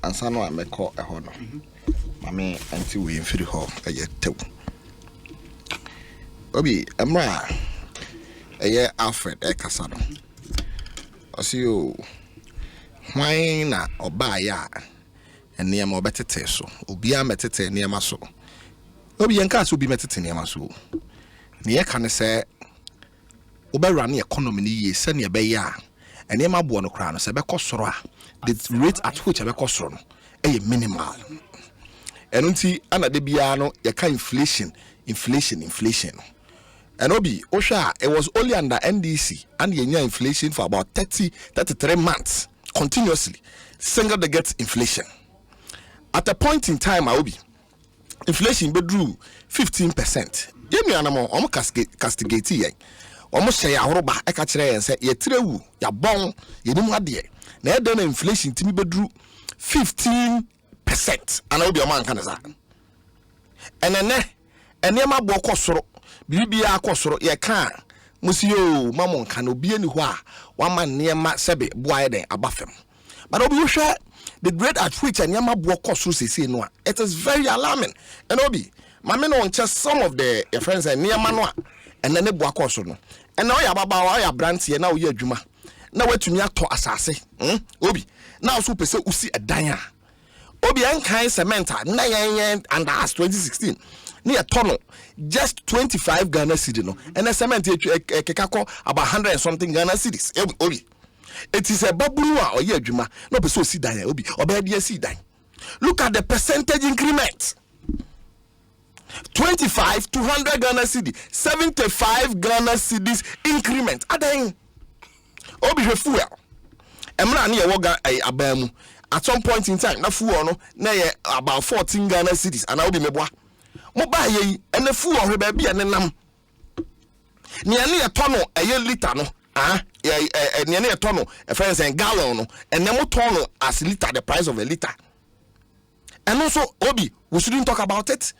ansano ameko eho no mame anti we mfiri ho tew obi emra Alfred ekasa no osio hwan na oba ya enema obetete so obi a metete enema so obi yenka so obi metete enema so ne yeka ne se obewra ne economy ni ye se ne be ya enema bo no kra no se be kosoro a the rate at which be kosoro no e minimal enunti ana de bia no yeka inflation and obi osha it was only under NDC and yenya inflation for about 33 months continuously single digit inflation at a point in time obi inflation bedrew 15%. Yemi anamo omo castigate yen omo share ahoroba e ka kire yen se ye trewu ya bon ye nim ade na e don inflation timi bedrew 15% and obi o man kan za ene ma bo kosoro bibia akosoro ye kan musiyo mamon kan obi ani ho a wa man niema sebe boaye den abafem but obi hwe the grade at which niema bo kosoro sese no a it is very alarming and obi mame no just some of the friends and niema no a ene ne bo akosoro no ene o ya baba o ya brand ye na o ye adwuma na watumi ato asase obi na so pese usi edan a obi enkan cement na yen under 2016 near tono just 25 Ghana cedi no and cement kekako about 100 and something Ghana cedis obi it is a baburu a oye adwuma no be so si dan obi obedi si dan look at the percentage increment 25 to 100 Ghana cedi 75 Ghana cedis increment adan obi hwe fuel emra na ye woga abamu at some point in time na fuel no na ye about 14 Ghana cedis and obi meboa mo ba ye ene fu ohwe ba bia ne nam ne ye tono eye liter no ne ye tono e friends and gallon no ene mo tono as liter the price of a liter and also obi we shouldn't talk about it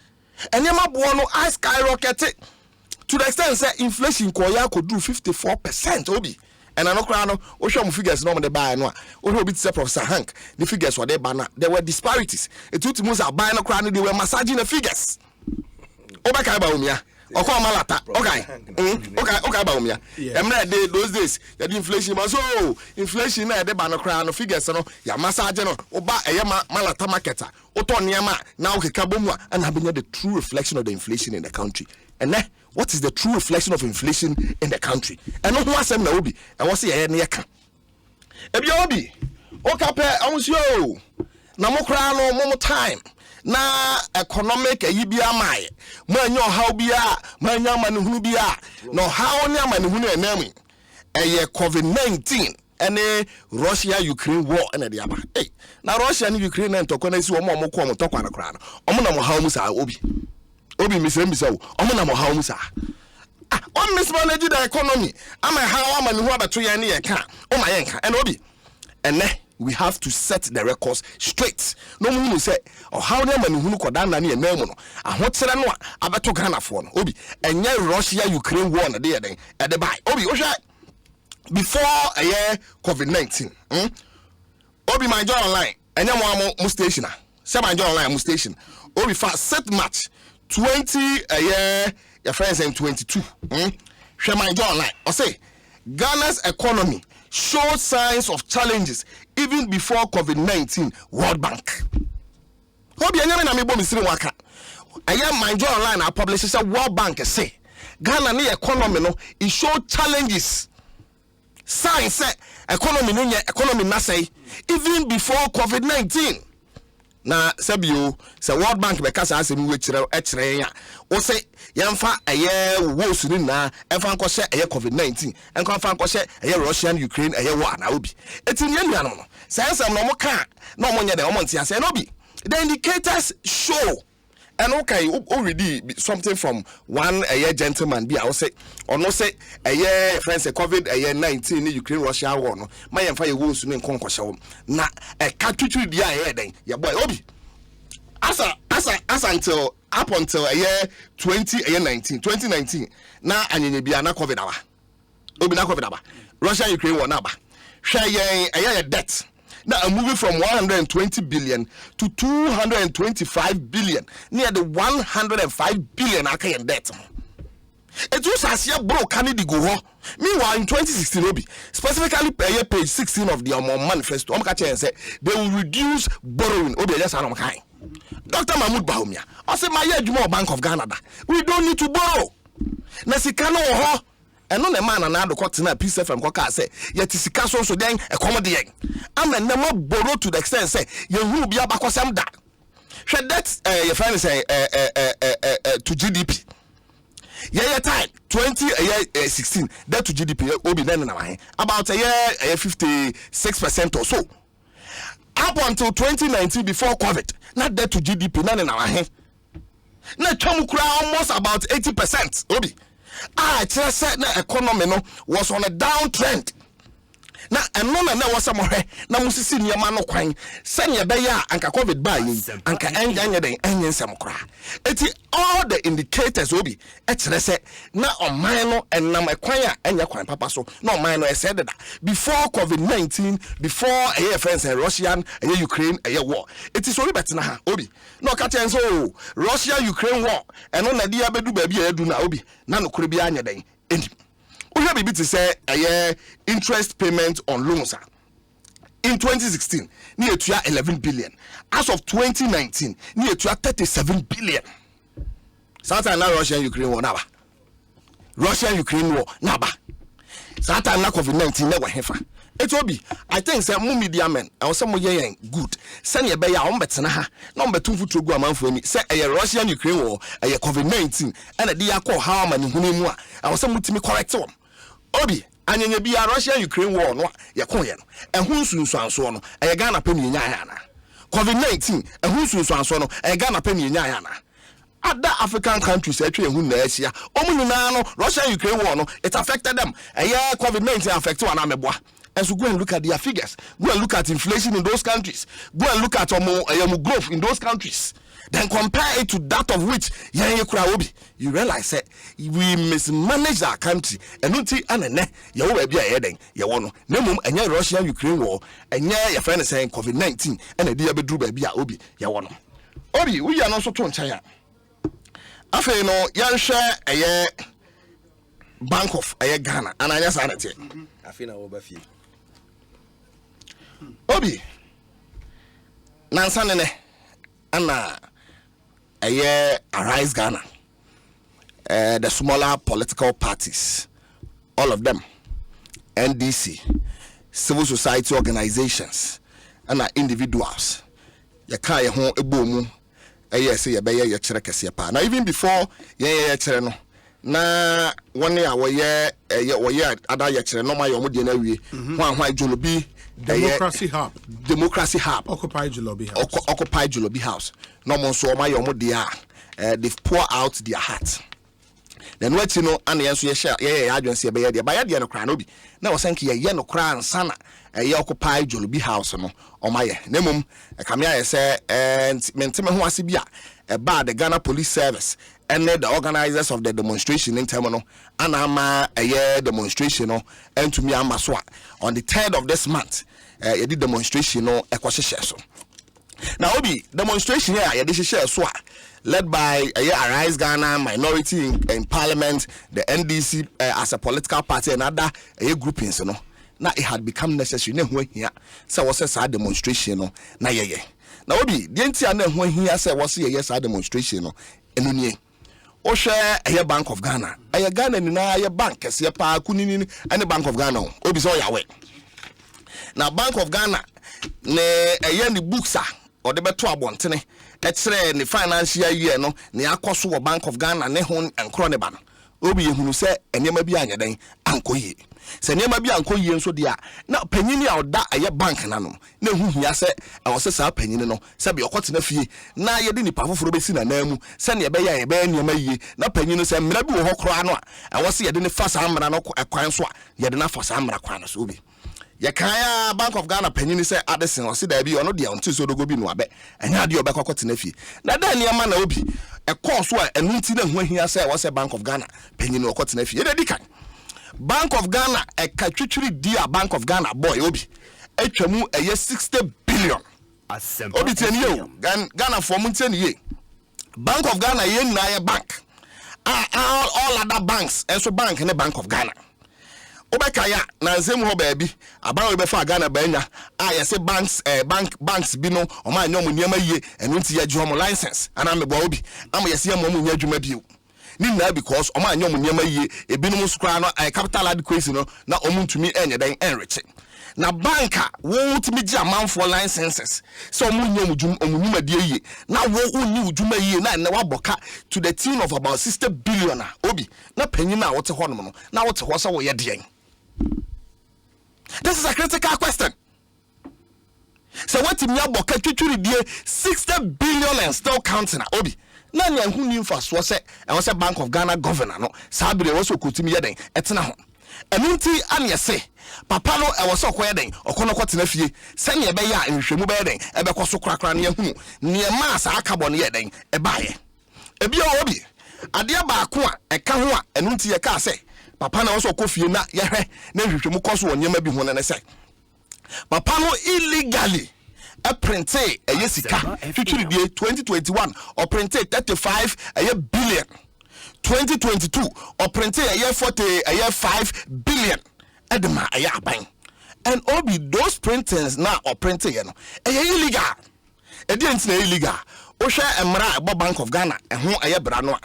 ene ma bo no I skyrocket to the extent say inflation ko ya ko do 54% obi and ano kra no o hwe mo figures no mo de buy no a o hwe obi say Professor Hank the figures were there bana there were disparities etutu mo say buy no kra no they were massaging the figures Obaka ba umia. Oko amalata. Okay. Okay ba umia. Emna dey those days, the inflation was so inflation na dey ba no kra no figures no ya massage no oba eye malata marketer. Oto niam na okeka bomu a na benya the true reflection of the inflation in the country. And what is the true reflection of inflation in the country? And no ho asem na obi. E wo se ye ne yeka. E bia obi. Okape awusio. Na mo kra no mo time. Na economic ayibia mai manyo how bia manya manhunu bia no how ne manhunu enami eye COVID-19 ene Russia Ukraine war ene de aba hey na Russia and Ukraine na ntokona si omo ko tokwa na kra no omo na mo how mu sa obi misrembisa wo omo na mo how mu sa on mismanage the economy ama how manhunu abato yan ne ye ka o ma ye nka ene obi ene we have to set the records straight. No mu say or how na manhunu koda na ne emamu no ahotere no abeto Ghana fo no obi enye Russia Ukraine war na de den e de bai obi o hwe before a year COVID-19 obi my job online enye mo station se my job online mo station obi fa set match 20 a year your friends in 22 hwe my job online o say Ghana's economy showed signs of challenges even before COVID-19 World Bank. Obi anyame na mebo misiri waka. Aya manjo online I publish say World Bank say Ghana ne economy no it showed challenges. Signs say economy no economy na say even before COVID-19. Na sabio say World Bank be kasa asem we kire ya. O say yemfa aye wo suru na emfa nko hye aye COVID-19 enko emfa nko hye aye Russia and Ukraine aye war na obi etinye nuanom no say some no mo ka na mo nye de mo ntia say no bi the indicators show and okay already something from one aye gentleman bi I say or no say aye friends say COVID-19 in Ukraine Russia war no ma yemfa ye wo suru nko nko hye na e ka twitwi dia aye den ye boy obi asa until up until a year 2019 na anyenye bia na COVID awa obi na COVID aba Russia Ukraine war na aba hwe yen a year debt Now I'm moving from 120 billion to 225 billion. Near the 105 billion Akayan debt. It was as your bro Canada go. Meanwhile, in 2016, specifically page 16 of the manifesto, say they will reduce borrowing. Dr. Mahmoud Baumia, I say my Bank of Ghana. We don't need to borrow. Nasikano ho. And on a man and I got to peace from Coca say, yet is castle so then a comedy. I'm a never borrow to the extent say, you will be about some that. Should that your friend say to GDP? Yeah, time 2016 that to GDP will be then about a year 56% or so. Up until 2019 before COVID, not that to GDP, none in our hand. Now, almost about 80%. Obi. Just said the economy no was on a downtrend. Now, and no man was somewhere. Now, Musisi near Mano Quine, send your beya and COVID by and can end some cry. It's all the indicators will be. It's said now on minor and now acquire and your quine papa. So, no minor said that before COVID-19, before a year friends and Russian, a year Ukraine, a year war. It is only better now, Obi. No catching so Russia Ukraine war and on the dia bedu baby do na Obi. Nano could be anya day. We have to say a year interest payment on loans. In 2016, near to 11 billion. As of 2019, near to 37 billion. Sometimes now Russia-Ukraine war now. Russia-Ukraine war now. Sometimes now COVID-19 never have. It will be. I think some media men or some good. Send your beya on betana. Number 2 foot to go among for me. Say a Russian-Ukraine war, a COVID-19, and a dia call how many who I was some to me correct one. Obi, and you be a Russia-Ukraine war, no, Yakoyan, and who's soon so no, a Ghana penny Yana. COVID-19, and who's soon so no, a Ghana penny Yana. Other African countries, actually, who knows here, Russia-Ukraine war, no, it affected them. A year COVID-19 affected one ameboa. And so go and look at their figures. Go and look at inflation in those countries. Go and look at growth in those countries. Then compare it to that of which you realize that we mismanage our country and not see and you will be a heading. You want no and your Russia Ukraine war and your friend is saying COVID-19 and a dear bedroom baby obi. You want Obi, we are not so to China. After no, you share a year Bank of a Ghana and I just added it. I feel over few. Obi Nansanene Anna a year Arise Ghana. The smaller political parties, all of them, NDC, civil society organizations, and individuals. You can't home a boom. Yes, you bear your check pa. Now, even before no. Na 1 year we year other year no my omo dey na wie why Jolobi Democracy Hub Occupy Jolobi House no mo so my omo dey they've pour out their heart. Then what you know and yenso ye share adwense be ye ba ye no kra no bi na wo sanke ye no kra ansa na Occupy Jolobi House no o ma ye na mum kamia ye say menteme ho ase bi a the Ghana Police Service and the organizers of the demonstration in terminal and ama a year demonstration and to me amaswa on the 3rd of this month you did demonstration Ekosiisen so now obi demonstration here you did share so led by Arise Ghana minority in parliament, the NDC as a political party and other groupings now it had become necessary here so was a sad demonstration na ye now obi the entire when here say was yes a demonstration enunye o share a Bank of Ghana a Ghana ni na a bank kese pa kunini any Bank of Ghana obi so yawe now Bank of Ghana ne ni books or the beto abontene etre ni financial year no ne akoso wo Bank of Ghana ne ho enkro ne ba no obi yehunu se enema bi anyeden ankoye se enema bi ankoye nso dia na panyini a oda aye bank nanom na huhia se awose sa panyini no se be okotena fie na ye de nipa foforo besi na namu se ne be ya ye be enema yie na panyini se mra bi wo hokro ano a awose ye de ne fa sa amra no akwan so a ye de na fa sa amra kwan so obi ye kaya Bank of Ghana panyini se Addison o se da bi ono de onti so dogo bi no abe enya de obekokotena fie na da ne ma na obi e course so enu nti na huahia se wo se Bank of Ghana panyini okotena fie ye de dikan Bank of Ghana e ka twitwiri dia Bank of Ghana boy obi etwamu 60 billion. Obi tieni yo Ghana for mu tieni ye. Bank of Ghana ye na bank. All other banks enso bank ne Bank of Ghana. Obeka ya na nsem ho baabi aban we be fa Ghana baanya yese banks bi no o ma nyom niema yie enu nti ya jom license ana me bo obi am yese ya mo nya adwuma bio ni na because o ma nyom niema yie ebinom skra no capital adequacy no na o muntumi enye den enriche na banka wo timi gi amanfo licenses so o munyam dwum o munyum ade yie na wo uni dwuma yie na waboka to the tune of about 60 billion obi na panyin na wote honom no na wote ho so wo ye den. This is a critical question. So what in your book 60 billion and still counting obi. Nani and who knew first was a Bank of Ghana governor no Sabri also kutimi yeden etna ho. Enunti anya say papa no e was so kweden okono kwatena fie sane e be ya nhwemu be den e be koso krakra ne hu ne ma sa akabon yeden e baaye. Ebi obi ade ba ko a e ka ho a enunti ye ka say papa na also kofie na yehwe na hwehwemu koso wonyema bi ho ne say papa no illegally a printed a yesika 2021 or printed 35 billion 2022 or printed a year 5 billion edema a year bang and all be those printings now or printed illegal a didn't illegal Osha Emra Bob Bank of Ghana and who a brano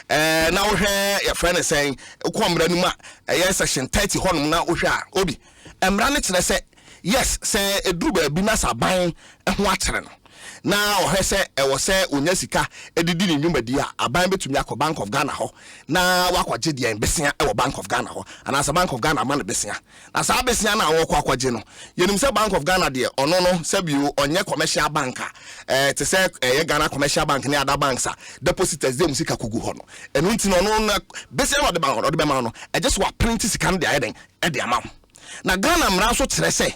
now here your friend is saying Kwamranuma a year section 30 hon now Osha Obi Emranit say yes say a drube binasa buying and watching now he say e was say unyasika edidi ni nyumba dia aban betumi akọ Bank of Ghana ho na wakwaje dia embesia e Bank of Ghana ho and as a Bank of Ghana man besia na sa besia na wo kwaje no yenim say Bank of Ghana dia ono no sabiu onye commercial banker te say Ghana commercial bank ni other banks depositors dem sika kugu ho no enu nti no no besia no de bank no de be ma no e just wa print sika no dia eden e de amam na Ghana mra so kire say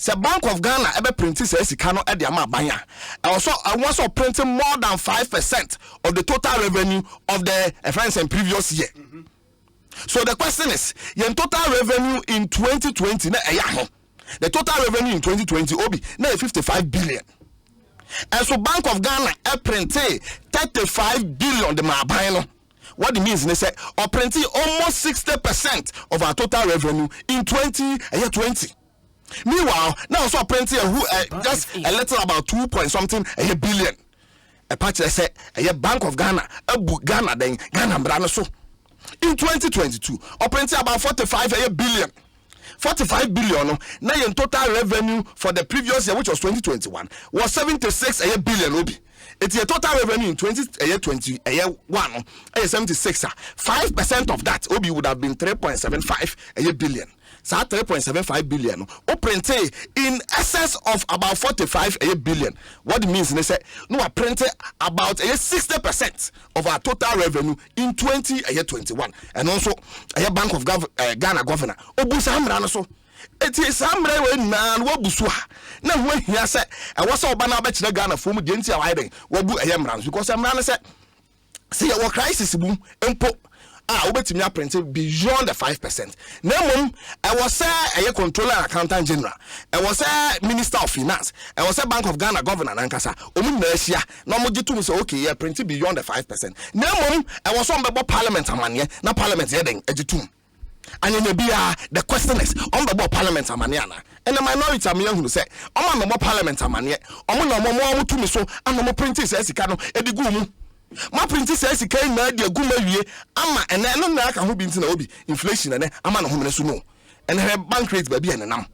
the Bank of Ghana ever printing says cano at the Amabanya. Also, I was printing more than 5% of the total revenue of the friends in previous year. So the question is, your total revenue in 2020, the total revenue in 2020 obi na 55 billion. And so Bank of Ghana printed 35 billion the Mabano. What it means, they say, or printing almost 60% of our total revenue in 2020. Meanwhile, now so plenty who just a little about 2 point something a billion. A patch say a Bank of Ghana, a book Ghana then Ghana brand so. In 2022, or plenty about 45 billion. 45 billion now in total revenue for the previous year, which was 2021, was 76 billion obi. It's a total revenue in 2021 76. 5% of that obi would have been 3.75 billion. So 3.75 billion o printed in excess of about 45 billion. What it means they say no I printed about 60% of our total revenue in 2021 and also a Bank of Ghana governor obusa amra so it is amra we na wabusu na when he say I was so bana be kire Ghana for mu de ntia why den wabu amra because amra say your crisis boom empo obetimi printed beyond the 5%. Nemum, I was a controller and accountant general. I was a minister of finance. I was a Bank of Ghana governor Nankasa. Omunesia, no more to say okay, yeah, printed beyond the 5%. Nemum, I was on the parliament amania, na parliament heading editum. And in the question is on the parliament amaniana. And the minority amia who say, on the parliament amania, on no more to me so, and no more printing says Cano, edigumu. My princess says he came na dia guma wie ama ena no na aka ho bi ntina obi inflation ene ama na ho mene so no and her bank rate baby enenam.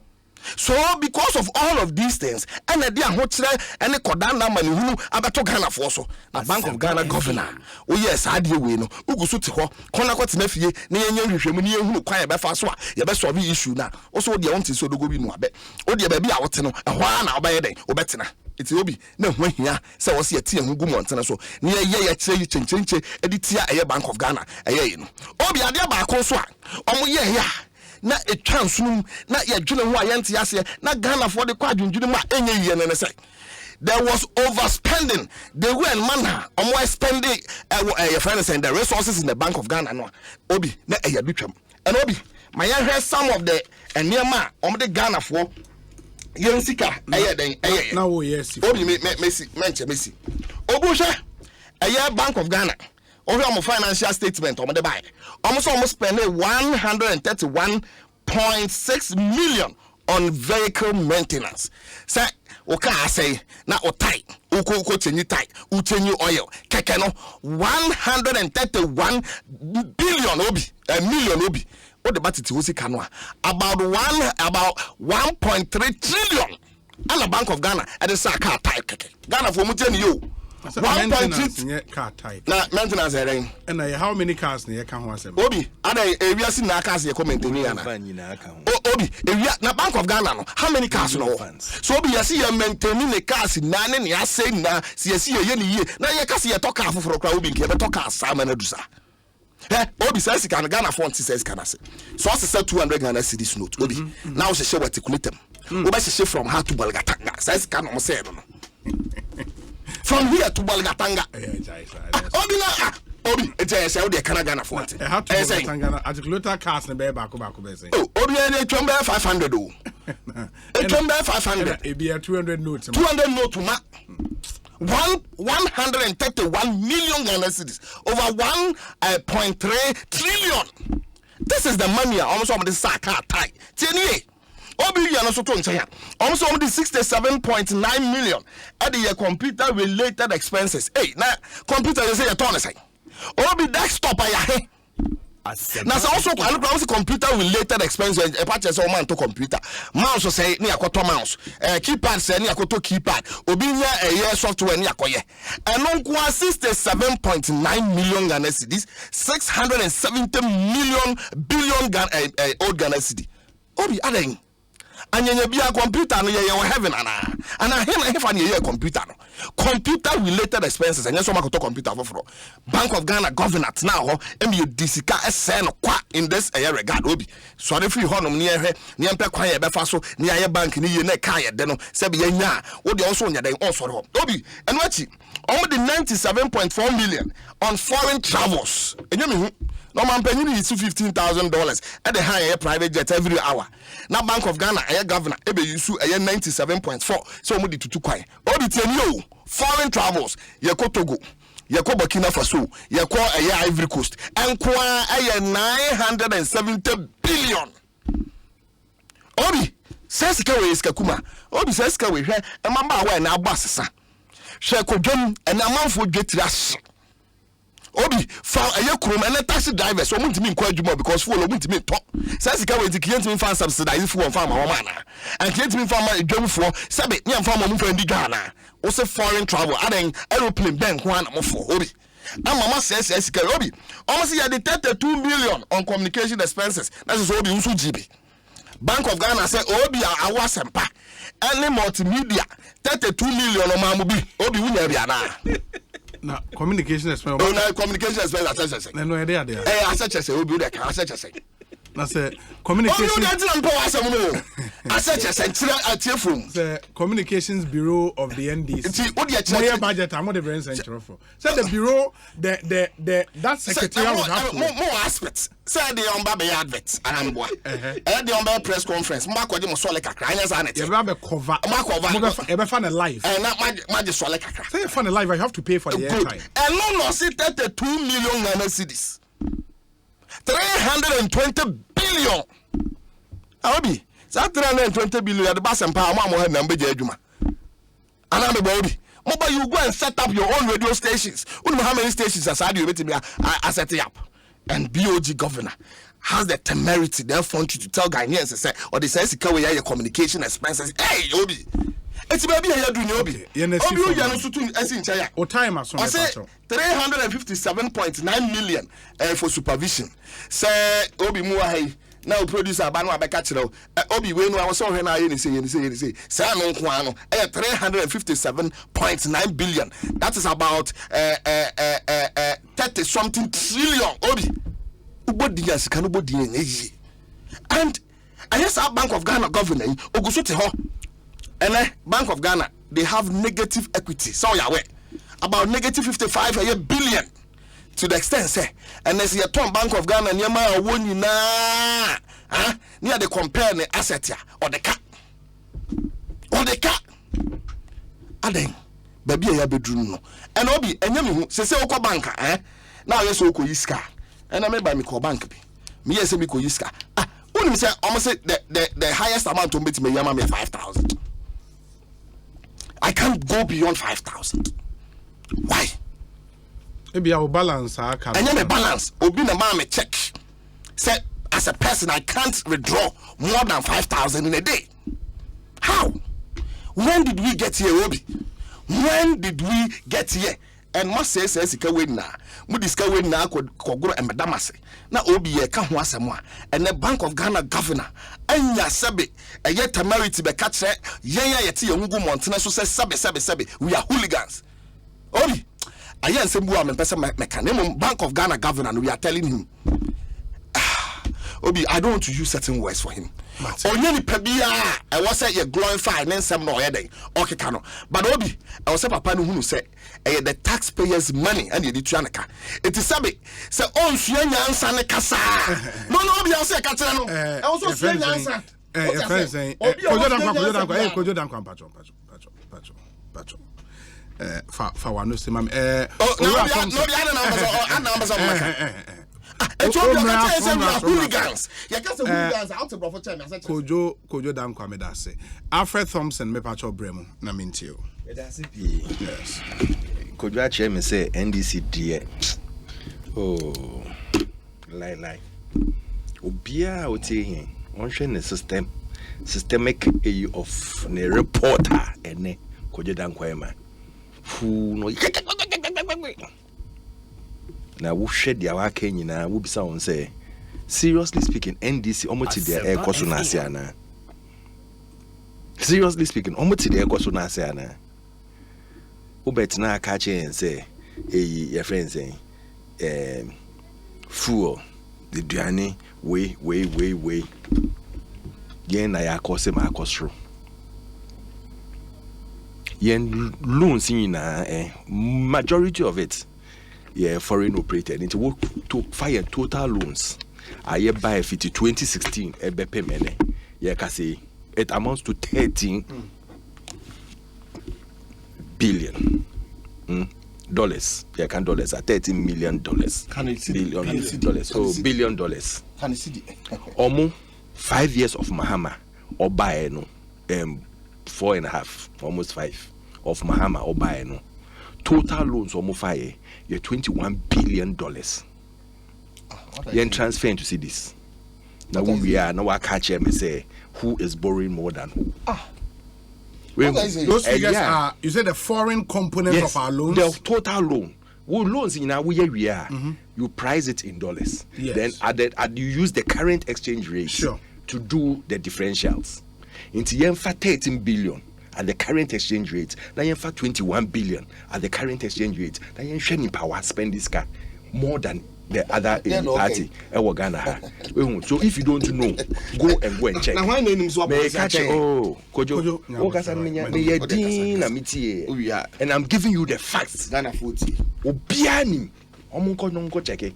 So because of all of these things and the ho kire ene koda na ma ne hunu abeto Ghana for so na Bank of Ghana governor oh yes adie we no ugusu te ho kona kwatena fie na yenya hwehwemu ne yehunu kwan e be fa so a ye be solve issue na also de won so dogo bi no abe o de baby a wote no ehwa na obaye den obetena it's obi na ho hia se wo se tie hu gu montena so ne ye kire yi chenchenche editia eye Bank of Ghana eye no obi ade ba ko so a omo ye ya na etwansum na ye dwene ho ayente ase na Ghana for the kwa dwundwune ma enye yiye ne say there was overspending the way and manner omo spending your friends and the resources in the Bank of Ghana no obi na eye bitwam and obi my hear some of the enema omo the Ghana for Yensika, now, yes, Obi Messi. Obusha, a year Bank of Ghana. Over on financial statement on the buy. Almost spending 131.6 million on vehicle maintenance. Say, okay, say, now o tight, uko change tight, change oil, kekeno 131 billion obi, a million obi. What the battery was kanwa about 1.3 trillion. And the Bank of Ghana at the car type. Ghana for Muteni you. 1.3 car type. Now maintenance area. And how many cars near can was Obi, other areas in Nakas, you comment in Obi, if you Bank of Ghana, how many cars no? So Obi, you see you maintaining the cars in Nane, you are saying now, see a year. Now you can see a talk for a crowd, you talk Simon Edusa. Obi says he can Ghana phone says can I say. So I said 200 Ghana cedis note. Obi, now she show what to commit them. Obi she from her to Balgatanga. Says can I say from here to Balgatanga. Obi na Obi, it's a say the Ghana phone. How to Balgatanga articulator cars na be back say. Oh, Obi any chombe 500 oh. A chombe 500. It be a 200 notes. 200 note ma. 131 million Ghana cedis, over 1.3 trillion. This is the money almost on the sack tie. Tieni, Obi yana so to nchaya. Almost on the 67.9 million at the computer related expenses. Hey, now computer you say a ton say. Obi desktop aya. Now also computer related expenses. A purchase of man to computer. Mouse say ni akoto mouse. Keypad say ni akoto keypad. Obi nya a software ni akoye. And on 67.9 million Ghana cedis, 670 billion old Ghana cedi. Obi aden. Anya bia computer no ye heaven ana. Ana him fa ye computer no. Computer related expenses and yes so computer for Bank of Ghana governor now you disika SN kwa in this regard Obi. So the free honum near here near kwa ye befa so near bank ni ye na ka ye de no se be nya wo de also nya den also Obi and wachi almost the 97.4 million on foreign travels. Enye me hu no man penny is $15,000 at the higher private jet every hour. Now Bank of Ghana governor ebe use 97.4 so mo di tutu kwai. Obi tienyo foreign travels yeko Togo yeko Burkina Faso yeko Ivory Coast enkwa 970 billion. Obi says ka we iska kuma. Obi says ka we hwe e mamba wa na agbasesa. Hwe kodwom e na manfo dwetira. Obi for a krum and taxi drivers so muntimi nkwa adwuma because full muntimi to says ka we client me fan subsidize full farm woman and client me farm adwum for sabe me farm mo fa ndi Ghana o se foreign travel aden aeroplane bank ho na mo for Obi and mama says ka Obi almost you dey 32 million on communication expenses that is Obi unsu GB. Bank of Ghana say Obi awasempa any multimedia 32 million o ma mo bi Obi wunya bia na. Na communication expense. Oh, na communication expense assessment. No, there. Assessment we be there assessment. Na say communication. Oh, you get am power asem no. Assessment atie from. The Communications Bureau of the NDC. Nti wo dey check budget am the brain center for. Say the bureau the that secretariat would have more aspects. Say the on ba be advert anamboa. The on ba press conference. Mba kwaje mo sole kakra anya sa na te. You be cover. Mba cover. You be fan live. Na ma sole kakra. Say fan live you have to pay for the airtime. And no 32 million Ghana cedis. 320 billion. Obi, that 320 billion the bass and power mo have number adwuma. Another body. Mobile you go and set up your own radio stations. You know how many stations aside you betting I set it up. And BOG governor has the temerity therefore to tell Ghanaians say or they say your communication expenses. Hey Obi. It's baby here doing Obi. Obi you no so to in Chaya. O time as I say 357.9 million for supervision. Say Obi Muahi now producer Banu Abeka Chiro. Obi we no I was so when I say say no kwa no 357.9 billion. That is about 30 something trillion. Obi ubodi yasika no bodi enyi. And I guess our Bank of Ghana governor oguso te ho. And Bank of Ghana, they have negative equity. So you aware about negative 55 billion to the extent say, and as you turn Bank of Ghana, near my one near the compare the asset or the cap. or the car aden baby ya bedroom no and obi enya me hu se okọ bank now yes okọ yiska and I me buy me call bank bi me yes me ko yiska unim say almost say the highest amount to meet me yama me 5,000. I can't go beyond 5,000. Why? Maybe I will balance our account. And you balance. Obi na ma me check. Say as a person I can't withdraw more than 5,000 in a day. How? When did we get here, Obi? When did we get here? And must say sika we na. Mu diska we na kogoro e medamase. Na Obi ye ka ho asemo a. And the Bank of Ghana governor anya sebe eye temerity be ka kire yen ya yete ye ngugu montene so say sebe we are hooligans. Obi I am saying, Bank of Ghana governor, and we are telling him, Obi, I don't want to use certain words for him. Only Pebia, I was say you glorify and then some no heading. Okay, Kano. But Obi, I was a papa who said, the taxpayers' money and the Trianaka. It is Sabi. Say, oh, Fianya and Sanekasa. No, Obi, I'll say Catano. I also say answer. For one no mam hooligans out of Kojo dan kwame da say Alfred Thompson me pacho bremu na mentio yes Kojo a chairman say NDC dear oh lie obia oti hin on hwe ne systemic of ne reporter ene Kojo dan kwame fu no na wo hwe dia wa ka nyina wo bisa won say seriously speaking NDC omoti dia ekoso na ase ana seriously speaking omoti dia ekoso na ase ana wo bet na aka che say your friends say fuel the duane we yen na ya akose ma akosro yen loans nyina majority of it foreign operated into work to fire total loans I buy 2016 ebe mene ka say it amounts to 13 billion dollars can dollars at 13 million dollars billion dollars so billion dollars can you see almost 5 years of Mahama or buy no 4.5 almost 5 of Mahama or buy no total loans almost 5 you're $21 billion. You're transferring to see this. Now we are now I catch him and say who is borrowing more than who. Those figures are you said the foreign component of our loans? The total loan. We loans in our we are you price it in dollars. Yes. Then you use the current exchange rate to do the differentials. Into yen for 13 billion. At the current exchange rate, now you have 21 billion at the current exchange rate. Now you sharing power spend this car more than the other party. Ghana. So if you don't know, go and check. Now why name so catch Kojo. And I'm giving you the facts. Ghana 40. Obiani. Omunko check it.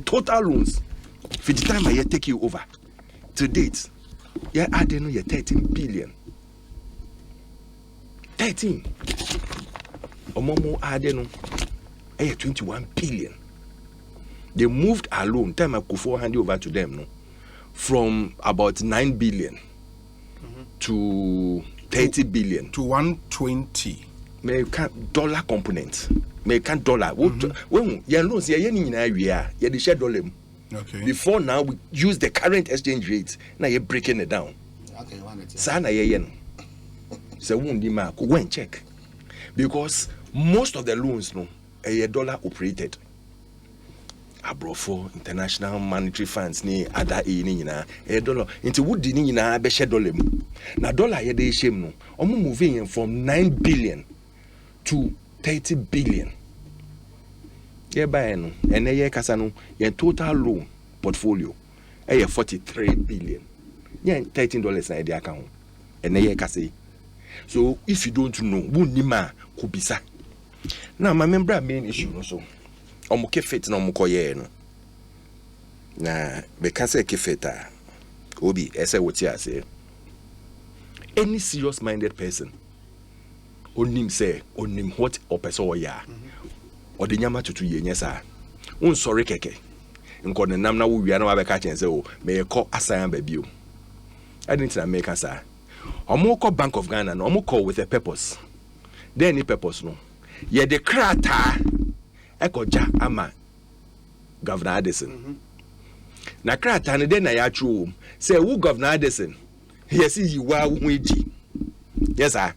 Total loans. For the time I take you over to date, you're adding 13 billion. 13. Omomo adeno 21 billion. They moved our loan time I could hand over to them no from about 9 billion to 30 billion to 120. American dollar component. American dollar. When your loans you share dollar. Okay. Before now we use the current exchange rate. Now you're breaking it down. Okay, Sana yen. So go and check because most of the loans no a dollar operated abroad for international monetary funds ni other a dollar into wood ni na be share dollar na dollar ye dey shame no omo moving from 9 billion to 30 billion ye buy no and ye kasa no your total loan portfolio 43 billion yeah $13 na dey account and ye kasa. So if you don't know, wunima kubisa. Now my main issue no so. Omuke fet na omukoye no. Na because kefeta obi ese woti ase. any serious minded person onim say onim what opeso oya or the nyama to 2 years sir un sorry keke nko ne nam na wo wia na wa be ka chen say o me call asan babio I didn't make us sir omo call Bank of Ghana no omo call with a purpose there any purpose no ye the krata ekoja ama Governor Addison na krata ne den na ya tru say who Governor Addison yes you wa wuji yes sir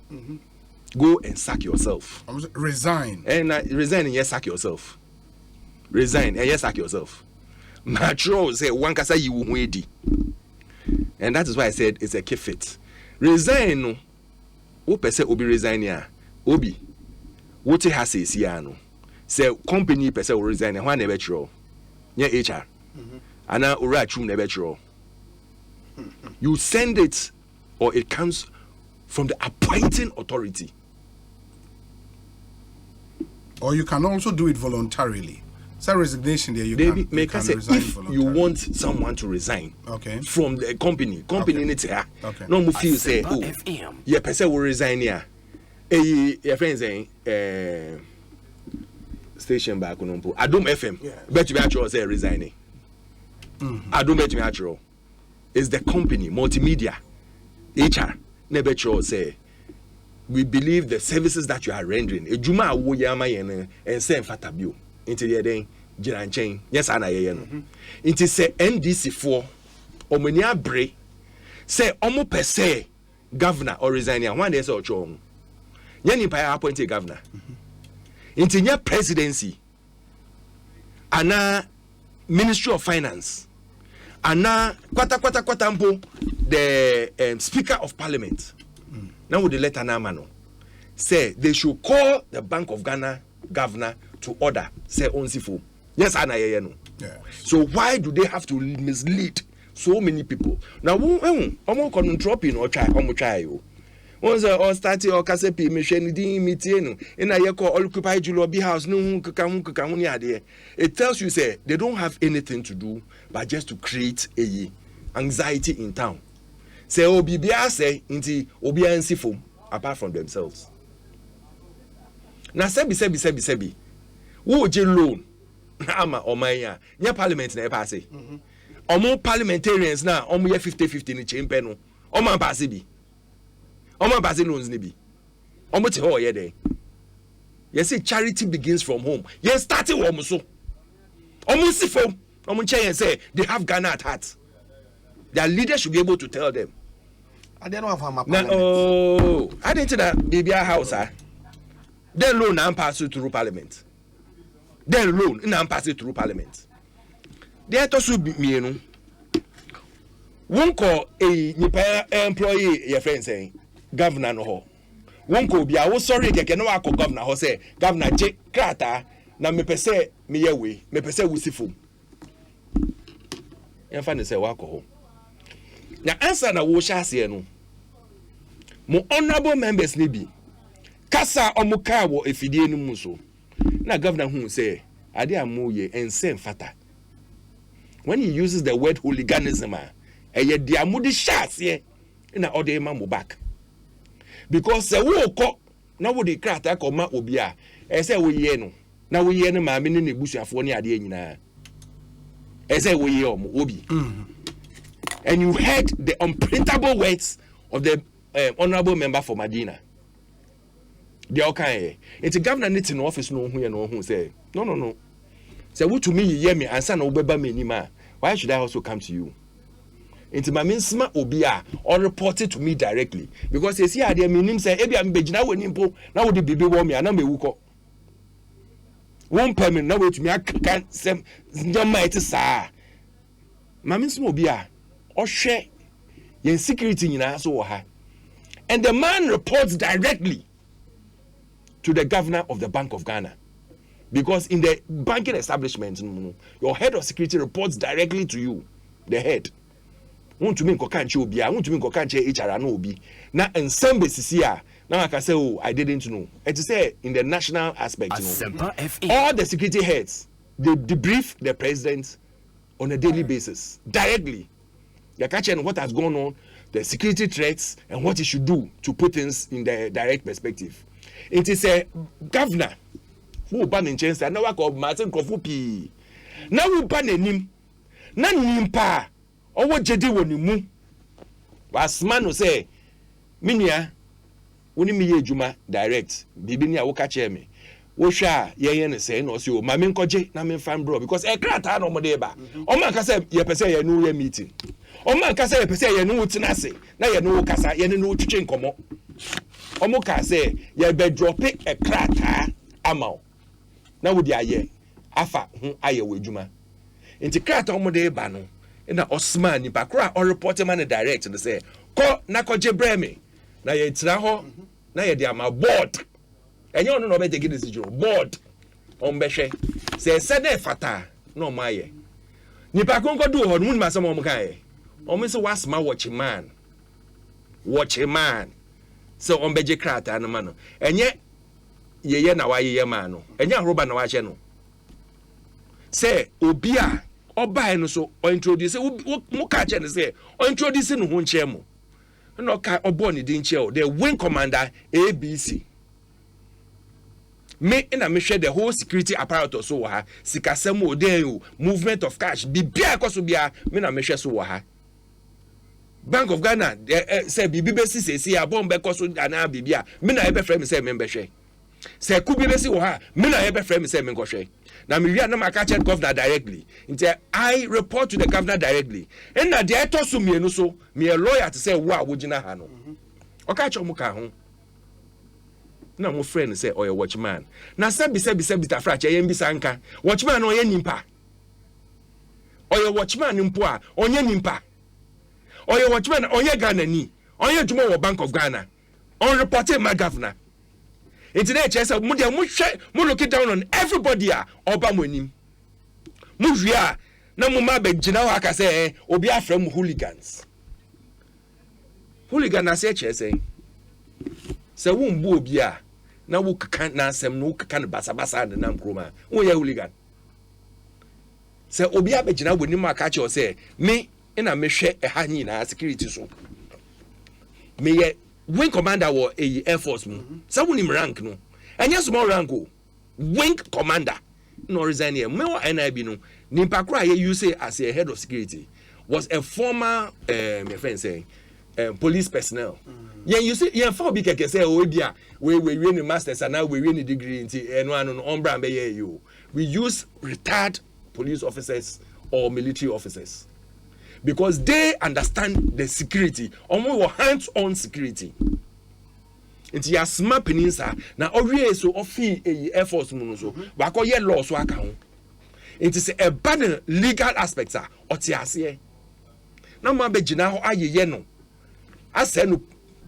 go and sack yourself. Resign. And resign and yes, sack yourself. Resign and yes, sack yourself. Matro say one kasa you wedi. And that is why I said it's a key fit. Resign no. Who per se obi resign ya. Obi. What has says ya no. Say company per se will resign and one never true. Nye HR. Ana ura chum never true. You send it or it comes from the appointing authority. Or you can also do it voluntarily. It's resignation there. You David, can, make you us can say resign if you voluntarily. want someone to resign from the company in it here, no more feel say, oh, yeah, person will resign here. Your friends saying, station back on Adum FM, bet you actually say resigning. Adum bet you actually is the company multimedia HR. Never sure say. We believe the services that you are rendering. Ejuma wo yama yen and send fatabio. Into the day, Jiran chain. Yes, Anna yen. Into say NDC4 Omania Bre say Omo per se governor or resigning. One day so chong. Yen pa appointed governor. Into your presidency. Ana Ministry of Finance. Ana kwata mpo the Speaker of Parliament. Now with the letter Namano say they should call the Bank of Ghana governor to order say onsifo. Yes, Anna no. So why do they have to mislead so many people? Now omo control or try you. Once or start or casepi mission meeting in a year called occupy Julobi house no it tells you say they don't have anything to do but just to create a anxiety in town. Say obibia say inti obia nsifo apart from themselves. Na sebi wo je loan ama omanya nya parliament na e pass omo parliamentarians na omo ye 50-50 ni chempe no omo pass bi omo pass loans ni bi omo te ho ye den you say charity begins from home you starting wo so omo sifo omo che say they have Ghana at heart. Their leaders should be able to tell them. I don't know if I'm a parliament. I didn't that baby house. Then loan and pass it through parliament. Then loan and pass it through parliament. There to be me, you know. One call a employee, your friend saying, Governor no. One call be I was sorry, I cannot call Governor who say, Governor J. Krata, na me pese me away, me pese wusifu. You find say walk home. Now answer na wo sha se no. Mo honorable members ni bi. Kasa omuka wo efidie no mu so. Na governor hu say ade amoye ense mfata. When he uses the word hooliganism, eye dia amudi sha se na ode ma mo back. Because se wo ko na wo de krata ko ma obi a e se wo ye no. Na wo ye no ma me ne nebusuafo ne ade nyina. E se wo ye omo obi. And you heard the unprintable words of the honorable member for Medina. They all kind. It's a governor needs in office no who say no. Say what to me you hear me and son obeba me ni ma. Why should I also come to you? Into my minsma obia or report it to me directly because they see how they mean say ebi am begina we nimpo na wo de bibi wo me ana me wuko. One permit na we to me kan sem njama ite saa. Ma minsma obia or share yen security nyina so ha. And the man reports directly to the governor of the Bank of Ghana. Because in the banking establishment, your head of security reports directly to you, the head. Want to mean kokanche obi, I want to mean kokanche HR no obi. Now in some basis here, now I can say, oh, I didn't know. It is say in the national aspect, all the security heads, they debrief the president on a daily basis, directly. They catch what has gone on the security threats and what he should do to put things in the direct perspective. It is a governor who ban in chains and now work of Martin Kofupi. Now we ban a nim, none nimpa, or what Jedi when you move. Was man who say, Minia, Unimi Juma direct, Bibinia Wokache me. Wosha, ye say, no, so, Mamin Koje, Namin fan bro, because a crat no modeba. O man can say, ye per se, ye know meeting. O man can say, per se, ye know tinase, na ye know Cassa, ye know to change come. O mo can say, ye be dropping a crat amount. Now would ye afa, aye, Juma. Into crat on modeba no, and the Osman, ni bakra, or reporter man direct and say, Ko, Nakoje Breme, na ye traho, na ye dia ma board. And you know better get this board on Beshe. Say, Sade Fata, no my. Nipa Conco do or moon massa momkai. Almost was my watching man. Watching man. So on Beje Crata and a mano. And yet, ye na why ye mano. And ya Roba no channel. Say, Obia, or buy no so, or introduce, Mokacha and say, or introducing one chemo. No car or bonny didn't show. The wing commander ABC. Me and I share the whole security apparatus so ha sikasemo den movement of cash be bia koso bia me na me hwe so ha Bank of Ghana say bibi besi say abon be koso ana bibia me na ebe frame say me be hwe say kubi besi wo ha me na ebe frame say me ko hwe na me wi na maka check governor directly until I report to the governor directly and na the eto so mienu so me a lawyer to say wo a wo gina ha no oka cho mu ka ho na mo friend say oye watchman na sabi ta fracha ye mbisa nka watchman no ye nimpa oye watchman mpo a onye nimpa oye watchman onye Ghana ni onye dwuma wo Bank of Ghana on reporting my governor internet chesa mo de mo hwe mo look down on everybody a oba mo nim mo hwia na mo ma be gina wa aka say obi afra mo hooligans na say chesa se wo mbu obi a na wo kaka na asem no kaka ne basabasa de nam kroma wo ye hooligan se obi abegina woni ma ka che o se me ina me hwe e ha nyi na security so me ye wing commander wo air force mu se wo nim rank no enya small rank o wing commander no resign here me wo NIB no nimpa kra ye you say as a head of security was a former my friend saying police personnel. Yeah, you see, yeah, for big say, oh, dear, we win the masters and now we win the degree in one on Umbra and you. We use retired police officers or military officers because they understand the security, almost hands-on security. It's your smart peninsula now. Already so often Air Force monoso, but call your law so account. It is a bad legal aspect, or tiasie. Now, my begina how are you no? I said no.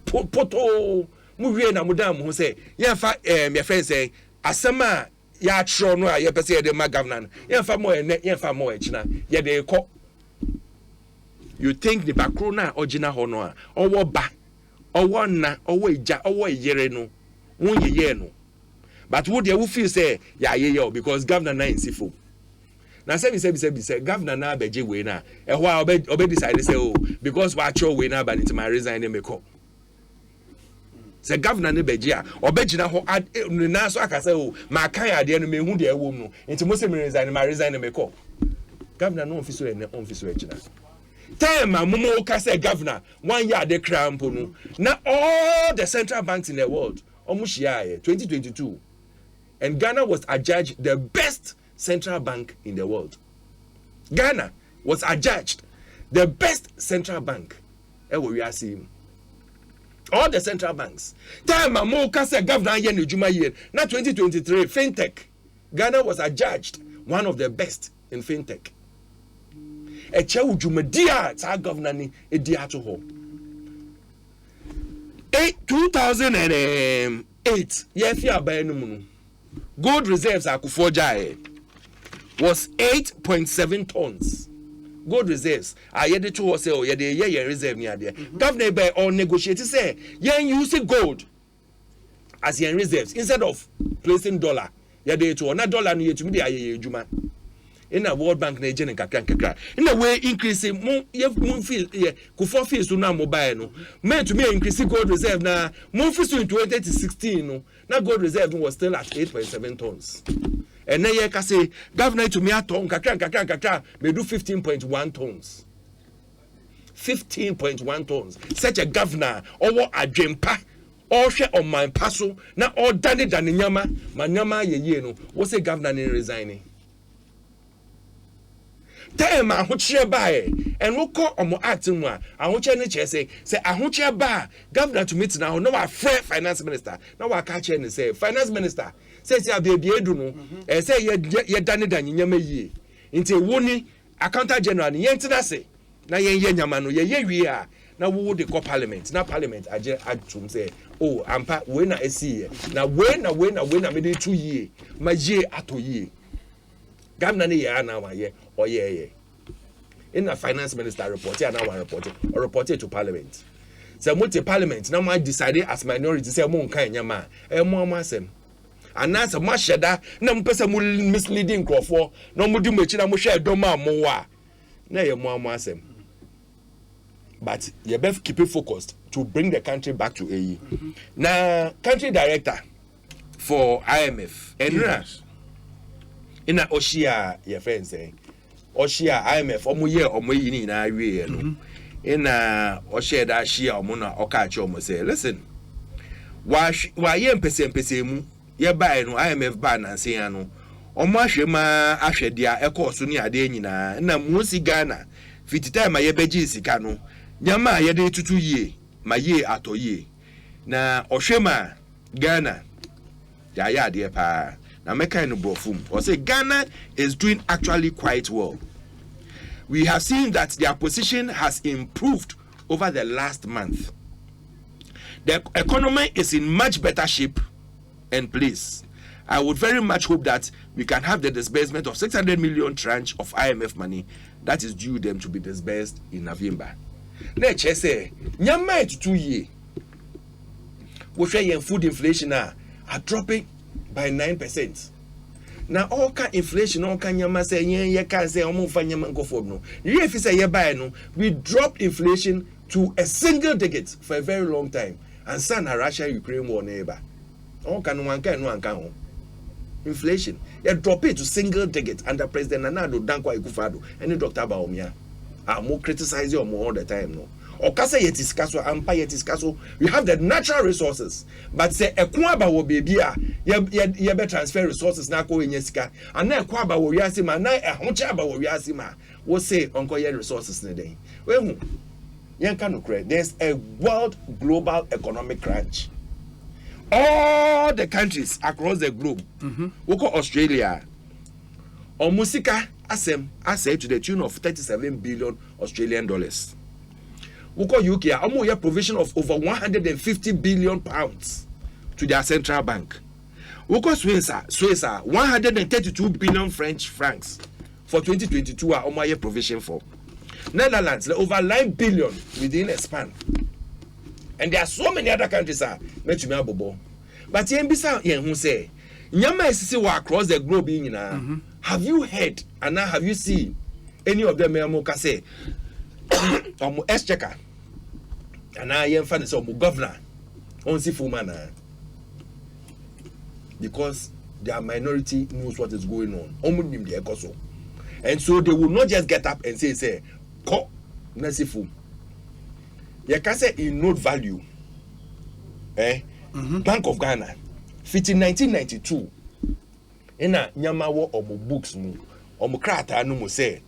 Poto mu wie na mudam ho say ye fa my friend say asema ya tro no a ye pese ye de ma governor ye fa mo e china ye de ko you think the bakro na original ho no a owo ba owo na owo ija owo yere no won ye no but wo de wo feel say ya ye because governor na insifo na say governor na beje we na e ho a obe decide say oh because wa tro we na ba nti my resign e make up. The governor ne begia or begina ho na so aka say o ma kan ade no me hu de ewom no enti mo se me resign me call governor no officer and officer echina time mo ka say governor 1 year de crampo no na all the central banks in the world almost year 2022 and Ghana was adjudged the best central bank in the world. Ghana was adjudged the best central bank ever we are seeing. All the central banks. Time mo kase governor yen ejuma year. Na 2023 fintech. Ghana was adjudged one of the best in fintech. E che ujumadia ta governor ni e di ato ho. 2008 ye fi aban no mu. Gold reserves akufoja was 8.7 tons. Gold reserves are yet to say oh yeah reserve near there. Governor by or negotiate say yeah use gold as your reserves instead of placing dollar. Yeah they to na dollar no to me dey juma. in a World Bank na agent kakra in a way increasing moon feel kufor fees to now mobile no meant to me increase gold reserve na moon fees in 2016 no na gold reserve was still at 8.7 tons and na ye ka say governor to me aton kakra may do 15.1 tons 15.1 tons such a governor owo adwempa all share on my paso na all done nyama manyama ye no wo say governor ni resigning time ahochire bae and wo call omo act mu a ahochire ne che say ahochire ba governor to meet now no wa free finance minister na wa ka che ne say finance minister say abia edu no say ye dane nyama yie nti wo ni accountant general ni yentina say na ye nyama no ye wie a na wo de call parliament na parliament age atum say oh ampa we na esi na we na me de 2 year ma ye ato ye governor ni ya na wa ye oye in the finance minister report ya na wa report or report to parliament say mo te parliament na mo decide as minority say mo nkan nyama mo asem ana say mo sheda na mo pese mo misleading crofo na mo di machi na mo hwe edom a mo wa na ye mo asem but you better keep it focused to bring the country back to AE. Now, country director for IMF, Enra, in a Oshia, your friend say, Oshia IMF, omo na we no. In a Oshia da Shia omona okachi omo say, listen, why ye mpese mu ye buy no IMF ba na say ano. Omo ahwema ahwedia ekoso ni ade nyina na mu si Ghana fitita ma ye beji sika no. Nyama ye de tutu ye ma ye atoye na ohwema Ghana ya de pa na meka no brofum or say Ghana is doing actually quite well. We have seen that their position has improved over the last month. The economy is in much better shape and place. I would very much hope that we can have the disbursement of 600 million tranche of IMF money that is due them to be disbursed in November. Let's say, nyama 2 years. We share food inflation are dropping by 9%. Now all kind inflation, all kind nyama say ye can say omo fa nyama go for no. If you say ye buy no, we drop inflation to a single digit for a very long time. And son Russia Ukraine war neighbor. All can one can inflation. You drop it to single digit under President Nana Dankwa Akufo-Addo and Dr. Baumia. I'm more criticizing more all the time no. Okase yetiskaso ampa yetiskaso we have the natural resources but say ekwaba wo baby a ye be transfer resources na ko enyesika and na ekwaba wo wiase ma na ehonche aba wo wiase ma wo say onko ye resources ne den we hu yen ka no kre there's a world global economic crunch all the countries across the globe we go Australia omusika asem say to the tune of 37 billion Australian dollars. We call UK a provision of over 150 billion pounds to their central bank. We call Switzerland 132 billion French francs for 2022 a provision for. Netherlands over 9 billion within a span. And there are so many other countries met me abobo. But yen bisa yen who say nyama esisi wa across the globe in have you heard and now have you seen any of them say exchequer and now yen fan say governor on si fumana because their minority knows what is going on the ekoso and so they will not just get up and say ko na si fu you can say in note value Bank of Ghana fit in 1992 ina nyama wo omo books mu omo krata no mo say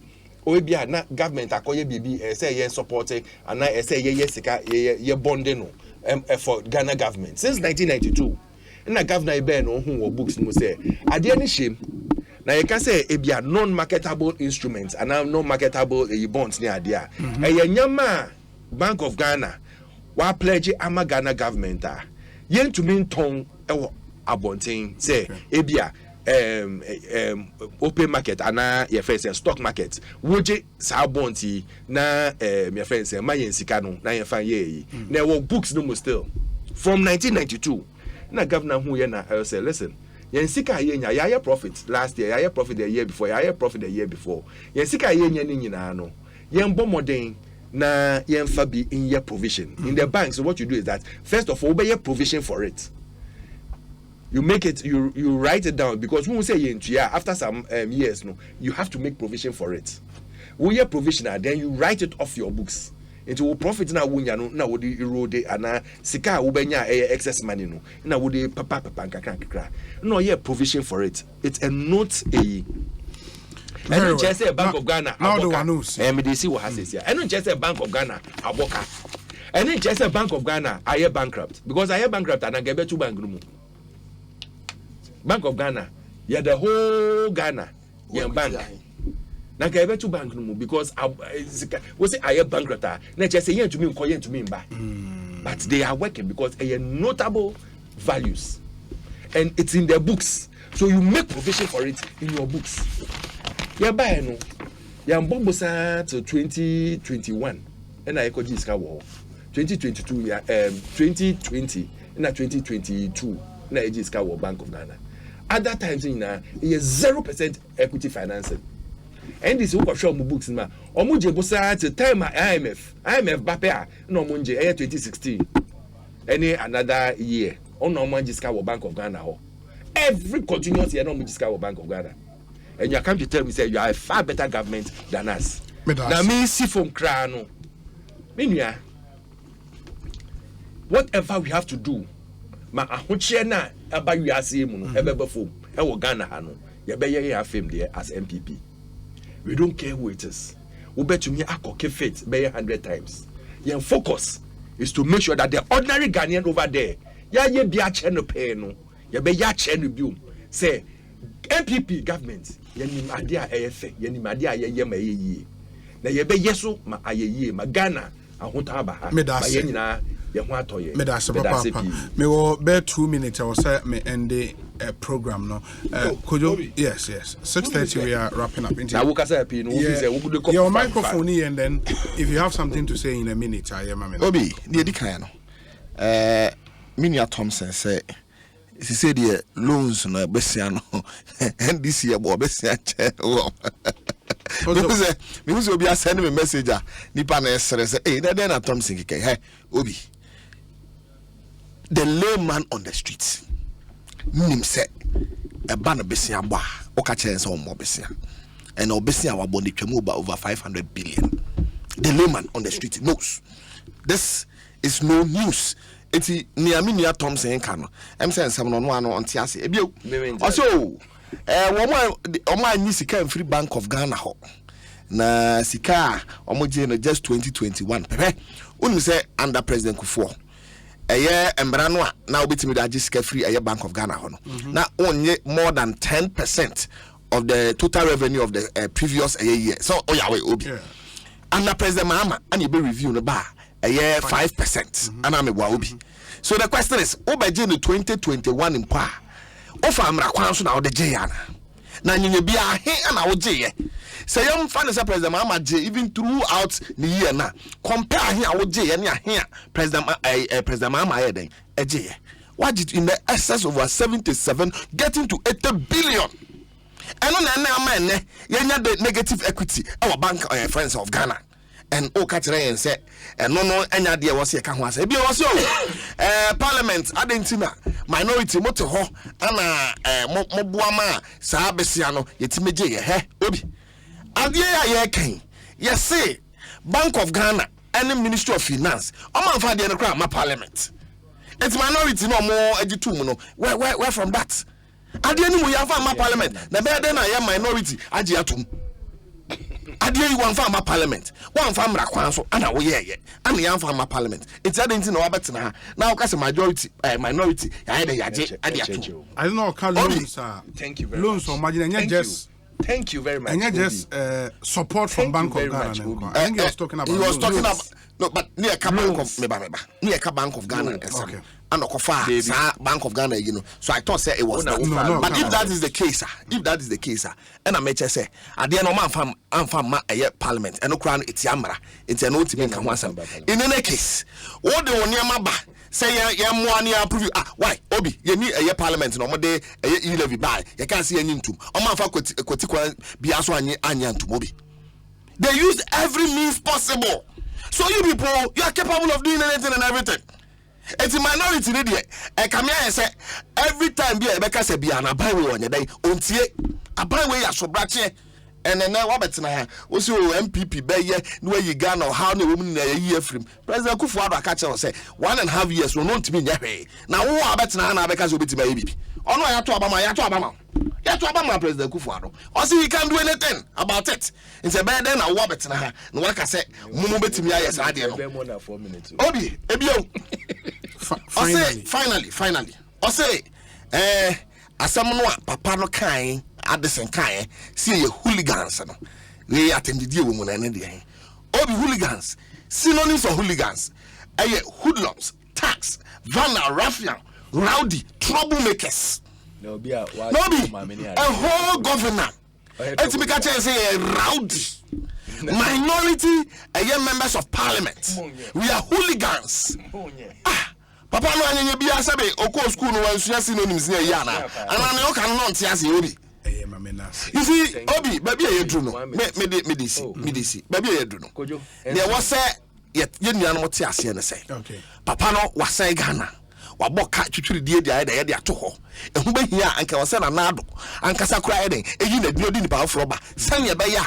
o bia na government akoye bibi say ye support and na say ye sika ye bonding no for Ghana government since 1992 ina governor ibe no hu wo books mu say ade ani shame na ye can say e bia non marketable instruments and non marketable bonds ni ade a ye nyama Bank of Ghana wa pledge ama Ghana government yen to mean ton ewo abontin say ebia open market ana your friends stock market woje sa bonti na your friends ma yen sika no na yen fan ye na wo books no mo still from 1992 na governor hu ye na say listen yen sika yenya ya profit last year ya profit the year before ya profit the year before yen sika yenya ni nyina no yen bɔ modern na yen fa bi in your provision in the bank. So what you do is that first of all be your provision for it. You make it, you write it down, because when we say yentua after some years, no, you have to make provision for it. When you provision, then you write it off your books. Into will profit na wunya no na wodi erode ana sika ubenya excess money no na wodi papa nkakra. No, yeah, provision for it. It's a note a. And not just a Bank of Ghana. MDC will have this year. And not just a Bank of Ghana. Aboka. And not just a Bank of Ghana. I am bankrupt because I am bankrupt and I get to bank. Bank of Ghana, yeah, the whole Ghana, yeah, bank. Now, I to bank because I was I am bankrupt. Not just say to me, to me, but they are working because they are notable values, and it's in their books. So you make provision for it in your books. Yeah, buy no. Yeah, Bombosa to 2021, and I Ekosiisen war 2022. Yeah, 2020 and 2022. Na Ekosiisen war Bank of Ghana. At that time, in a 0% equity financing. And this who show my books in my Omuje Bosa to time IMF Bapea no Munje 2016. Any another year. On no Manjiska Bank of Ghana. Every continuous year no Manjiska Bank of Ghana. And you come to tell me say you are a far better government than us. Now me see from Krano. Minya. Whatever we have to do. Ma ahochie na aba wiase mu no ebebe fom e wo Ghana ha no ye be ye afem there as MPP. We don't care who it is. We bet to me akoke fit be 100 times. Your focus is to make sure that the ordinary Ghanaian over there ya ye bia che no pay no ye be ya che no biom say MPP government ye nim ade a efe ye nim ade a ye ma ye yie na ye be yeso ma ayeye ma Ghana ahota ba ha ba ye nyina. Me that's papa. Me will bear 2 minutes. I will say me end the program no. Could you? Yes. 6:30 we are wrapping up. Your microphone here, and then if you have something to say in a minute, I am. Obi, the Edikano. Minia Thompson say. She said the loans no besiano and this year bo besia che. Because we be sending me message. Nipa na say, hey, then na Thompson keke. Hey, Obi. The layman on the streets. Nim say a ban besia ba. Oka chance on more besia. And obesia wa bond twemu over 500 billion. The layman on the street knows. This is no news. Eti Niaminia Thompson kano. I'm saying someone no on tiase. Ebio. Also, omo ni sika free Bank of Ghana ho. Na sika omo je no just 2021. Pepe. Unu say under President Kufuor. Embra no na obetimi da sika free Bank of Ghana ho no. Na onye more than 10% of the total revenue of the previous year. So oyawe obi. Under President Mahama and you be review no ba. 5%. And I'm a wabi. So the question is, Obeje in 2021 in pa. Ofa amra kwanso na ode jeyana. Na nyinye bia he na ojeye. Say young fan is President Mahama J even throughout the year na. Compare here ojeye na here President Mahama eden ejeye. What did in the excess of 77 getting to 80 billion. And on na yenya the negative equity our bank friends of Ghana. And Okatre and said, and no, any idea was here. Can say, be also Parliament, Adentina, minority motor ho, and Mobuama, Sabesiano, Yetimeje, he, Obi. Adia ye king, yes, say, Bank of Ghana, and Ministry of Finance, I'm on the crowd, my Parliament. It's minority no more, edutumo, where from that? Adia, we have my Parliament, the better than I am minority, Adiatum. Adie one farmer parliament one farmer kwanso ana wo ye ana yan farmer parliament it's identity no abetina now cause majority minority ya de yaje ade ato I don't know how loans sir. Thank you very loans much. Or margin just thank you very much. And just support from Bank of Ghana. I think he was talking about. He was talking about no, but near Bank of meba near Bank of Ghana. Okay. And Okofa Bank of Ghana, you know. So I thought say it was that. No, but if that is the case, and I may just say, at the end of man farm Parliament and no crown it's yamra. It's an ultimate can in any case, what the one yamaba say ye money approve why obi ye ni parliament no mo de e-levy buy ye can see any ntum o man fa kwoti kwa bia so anya ntum obi. They use every means possible. So you people, you are capable of doing anything and everything. It's a minority there. Come here and say every time be Rebecca say be an abawe on your day. Untie abawe ya so brache. And then what better na also MPP be ye no you Ghana or how the woman na year from President Kufuor catch say 1.5 years will not be nyahe. Now who are better na Rebecca so bit baby. Ono ya to Obama ya to Obama. Ya to Obama President Kufuor. Also he can do anything about it. It's a bad then na what better na no one can say mumu betimi ya yes ade no. Obi ebio. Finally. I say asam no papa no kan Addison kan see ye hooligans no. We attend the woman na dey. Obi hooligans. Synonyms for hooligans. Hoodlums, tax, vandal, ruffian, rowdy, troublemakers. No be a whole governor. It's because I say rowdy. Minority members of parliament. We are hooligans. Papa no anya bia sabe oko school no wansua synonyms near yana. And I can not see obi. You see, obi baby yedru no. Me see. Baby yedru no. There was say yet no te ase ne say. Okay. Papa no wasai Ghana. Waboka twitwiri die dia ya de ato ho. Ehu behia anka wose na nado. Ankasa kura eden. Eyi na dino di nipa afroba. San ye be ya.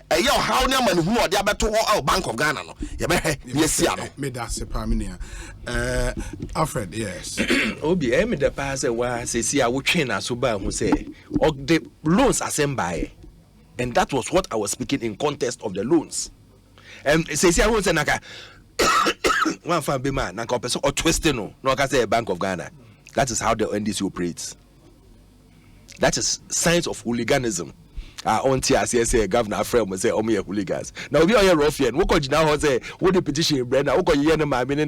Eye how ne ma ne hu ode abeto ho Bank of Ghana no. Ye be he ye sia no. Me da se pa me nia. Alfred, yes. Obi me da pa say wa say see a wo twen na so ba hu say the loans assemble. And that was what I was speaking in context of the loans. Say see a wo say naka one fan be man na person or twisting no can say Bank of Ghana. That is how the NDC operates. That is signs of hooliganism. On say Governor Frem say omo ye hooligans. Now we are here ruffian. We could now say what the petition brand now we ye na mame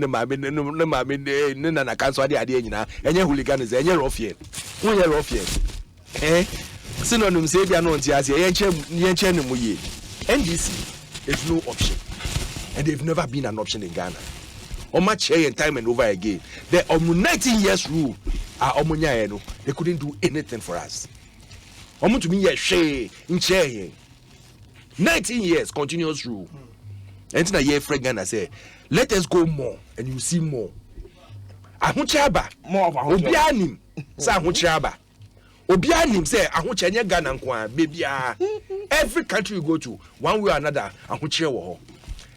na cancel ade nyina. Enye hooliganism, enye ruffian. We ye ruffian. Synonym say bia no ntia say ye nche no ye. NDC is no option. And they've never been an option in Ghana. Much and time and over again. The 19 years rule they couldn't do anything for us. To me, in 19 years continuous rule. And then a year Ghana say, let us go more and you see more. Ahuchaba more of Obianim. Sa Ahuchaba. Obianim say Ahuchanya Ghana kwa baby. Every country you go to, one way or another, Ahuchewa.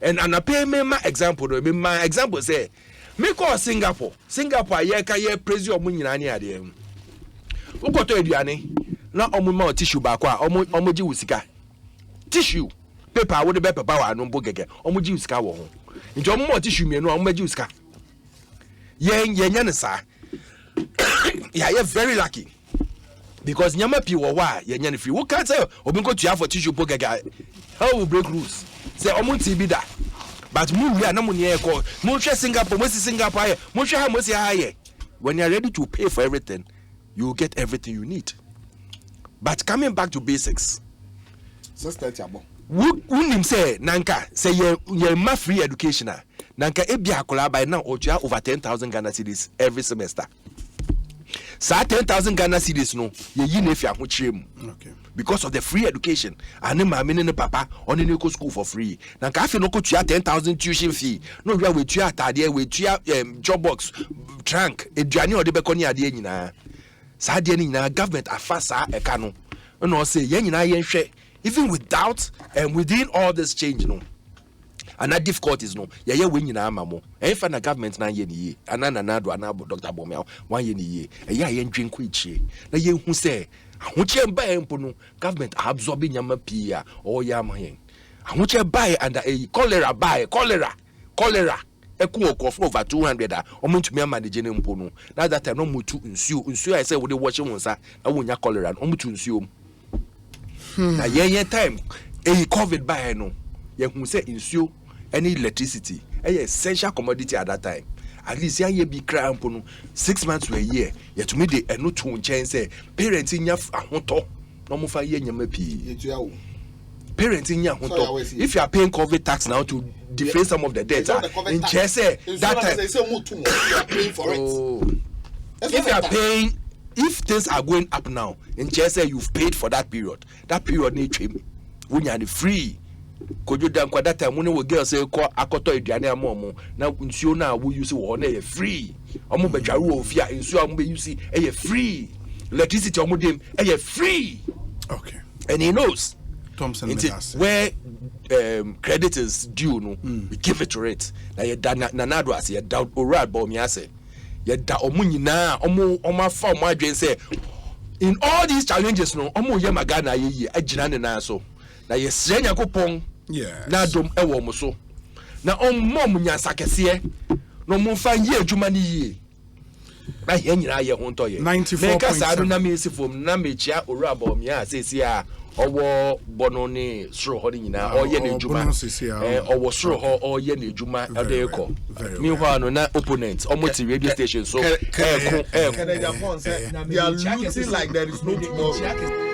And I pay me my example. My example say, me call Singapore. Singapore, ye praise your money na ni ade. Uko to eduane. Na omo tissue ba kwa omo ji usika. Tissue. Paper wo de paper wa no mbo gege. Omo ji usika wo ho. Nti omo tissue me no omo ji usika. Ye nya ne sa. Yeah, very lucky. Because nyama pi wo wa ye nya ne free. Wo can say obi go to for tissue bo gege. How we break rules? Say omunti bi da. But we are na money e call. Mo hwe Singapore, mo si Singapore here. Mo hwe ha mo si ha here. When you are ready to pay for everything, you will get everything you need. But coming back to basics. So start abo. Wouldn't say nanka say ye ma free education nanka e bia akola by now otua over 10,000 Ghana cedis every semester. Sa 10,000 Ghana cedis no ye yi na fi ahokyerem. Okay. Because of the free education. And then my mini papa on the go school for free. Now cafe no go to 10,000 tuition fee. No we are to atade we to job box trunk eduane or the bekoni ade nyina. Sa ade nyina government afasa e ka no. No say ye nyina ye hwe even without and within all this change no. And that difficulties no. Ye we nyina amamo. E fa na government na ye ni. Anana na do anabo Dr. Bomel wan ye ni ye. E ye ndwenko ichie. Na ye hu say ahoche buy empo government absorbing nyama pia or yamahen ahoche buy under a cholera eku okof over 200 omuntumi manage ne mpo no na that time no mutu nsuo I say we dey wash wonsa na wonya cholera no mutu nsuo na ye time COVID buy no ye hu say nsuo any electricity essential commodity at that time. At least ya be cry ampo 6 months to a year. Yet to me they no to nchen say parenting ya ahoto no mo fa ye nyama pi. Parenting ya ahoto. If you are paying COVID tax now to defray some of the debt. In Chese, that time. They say more you are paying for it. Oh. If you are paying, if things are going up now, in Chese you've paid for that period. That period need trim. When you are free. Could you done that time when we girls say akoto aduane amomo na nsuo na wo use wo na ye free omo betwa wo ofia nsuo omo be use e free electricity omo dem e free. Okay. And he knows Thompson where credit is due no we give it to it na ye da na nado ase ye da orad ba omi ase ye da omo nyina omo afa omo adwen say in all these challenges no omo ye magana ye agina ne na so na ye sre nyakopon na dom ewo mo so na ommom nyansa kese no mo fa ye adwuma ni yie na ye nyina ye ho ntoye 94.7 na me sifom na me chia oraba omi a sesi a owo bono ni soro ho nyina oye na adwuma owo soro ho oye na adwuma edeko meanwhile no na opponent almost radio station so Canadian phone say they are looking like there is no tomorrow.